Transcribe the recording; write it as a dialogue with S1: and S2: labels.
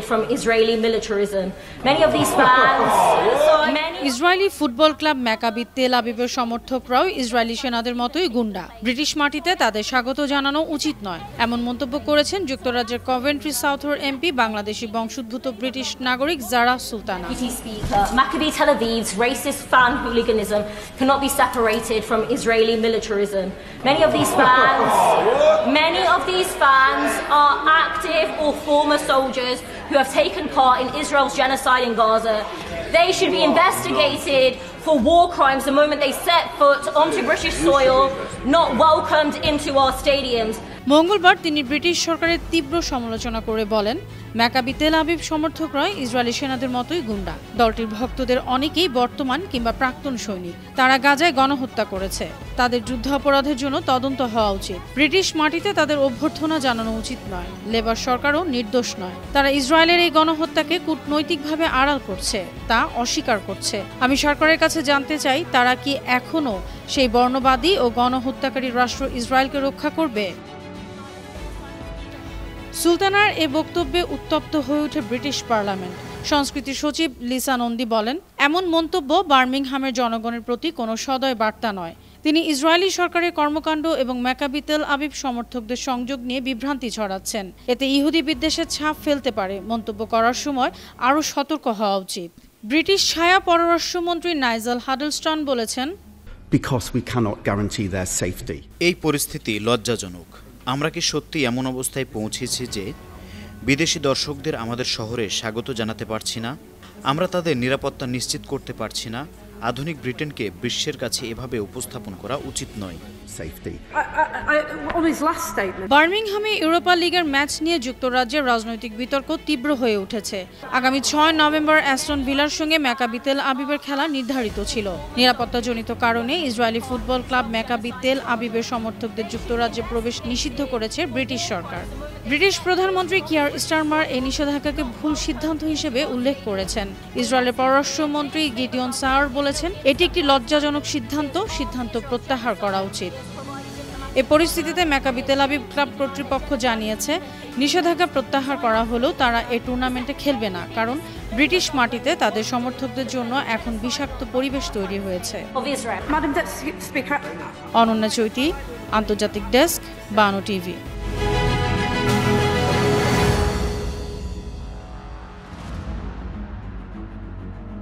S1: from Israeli militarism. Many of these fans
S2: Israeli football club Maccabi Tel আবিবের সমর্থকরাও Israeli সেনাদের মতোই গুন্ডা। British মাটিতে তাদের স্বাগত জানানো উচিত নয়, এমন মন্তব্য করেছেন যুক্তরাজ্যের কভেন্ট্রি সাউথের এমপি বাংলাদেশি বংশোদ্ভূত ব্রিটিশ নাগরিক জারা Sultana.
S1: Maccabi Tel Aviv's racist fan hooliganism cannot be separated from Israeli militarism. Many of these fans are active or former soldiers who have taken part in Israel's genocide in Gaza. They should be investigated for war crimes the moment they set foot onto British soil, not welcomed into our stadiums.
S2: মঙ্গলবার তিনি British সরকারের তীব্র সমালোচনা করে বলেন, Maccabi Tel Aviv সমর্থকরা Israeli সেনাদের মতোই গুন্ডা। দলটির ভক্তদের অনেকেই বর্তমান কিংবা প্রাক্তন সৈনিক। তারা গাজায় গণহত্যা করেছে। তাদের যুদ্ধাপরাধের জন্য তদন্ত হওয়া উচিত। ব্রিটিশ মাটিতে তাদের অভ্যর্থনা জানানো উচিত নয়। লেবার সরকারও নির্দোষ নয়। তারা ইসরায়েলের এই গণহত্যাকে কূটনৈতিকভাবে আড়াল করছে, তা অস্বীকার করছে। আমি সরকারের কাছে জানতে চাই, তারা কি এখনো সেই বর্ণবাদী ও গণহত্যাকারী রাষ্ট্র ইসরায়েলকে রক্ষা করবে? সুলতানার এ বক্তব্যে উত্তপ্ত হয়ে ওঠে ব্রিটিশ পার্লামেন্ট। সংস্কৃতি সচিব লিসা নন্দী বলেন, এমন মন্তব্য বার্মিংহামের জনগণের প্রতি কোনো সদয় বার্তা নয়। তিনি ইসরায়েলি সরকারের কর্মকাণ্ড এবং ম্যাকাবি তেল আবিব সমর্থকদের সংযোগ নিয়ে বিভ্রান্তি ছড়াচ্ছেন। এতে ইহুদি বিদ্বেষের ছাপ ফেলতে পারে। মন্তব্য করার সময় আরও সতর্ক হওয়া উচিত। ব্রিটিশ ছায়া পররাষ্ট্রমন্ত্রী নাইজেল হাডলস্টন বলেছেন,
S3: এই পরিস্থিতি লজ্জাজনক। আমরা কি সত্যি এমন অবস্থায় পৌঁছেছি যে বিদেশি দর্শকদের আমাদের শহরে স্বাগত জানাতে পারছি না? আমরা তাদের নিরাপত্তা নিশ্চিত করতে পারছি না? আধুনিক ব্রিটেনকে বিশ্বের কাছে এভাবে উপস্থাপন করা উচিত নয়।
S2: বার্মিংহামে ইউরোপা লিগের ম্যাচ নিয়ে যুক্তরাজ্যের রাজনৈতিক বিতর্ক তীব্র হয়ে উঠেছে। আগামী 6 নভেম্বর অ্যাস্টন ভিলার সঙ্গে ম্যাকাবি তেল আবিবের খেলা নির্ধারিত ছিল। নিরাপত্তাজনিত কারণে Israeli football club Maccabi Tel আবিবের সমর্থকদের যুক্তরাজ্যে প্রবেশ নিষিদ্ধ করেছে ব্রিটিশ সরকার। ব্রিটিশ প্রধানমন্ত্রী কিয়ার স্টারমার এই নিষেধাজ্ঞাকে ভুল সিদ্ধান্ত হিসেবে উল্লেখ করেছেন। ইসরায়েলের পররাষ্ট্রমন্ত্রী গিডিয়ন সাওয়ার বলেছেন, এটি একটি লজ্জাজনক সিদ্ধান্ত প্রত্যাহার করা উচিত। এ পরিস্থিতিতে ম্যাকাবি তেল আবিব ক্লাব কর্তৃপক্ষ জানিয়েছে, নিষেধাজ্ঞা প্রত্যাহার করা হলেও তারা এই টুর্নামেন্টে খেলবে না, কারণ ব্রিটিশ মাটিতে তাদের সমর্থকদের জন্য এখন বিষাক্ত পরিবেশ তৈরি হয়েছে। অনন্যা চৈতি, আন্তর্জাতিক ডেস্ক, বানো টিভি।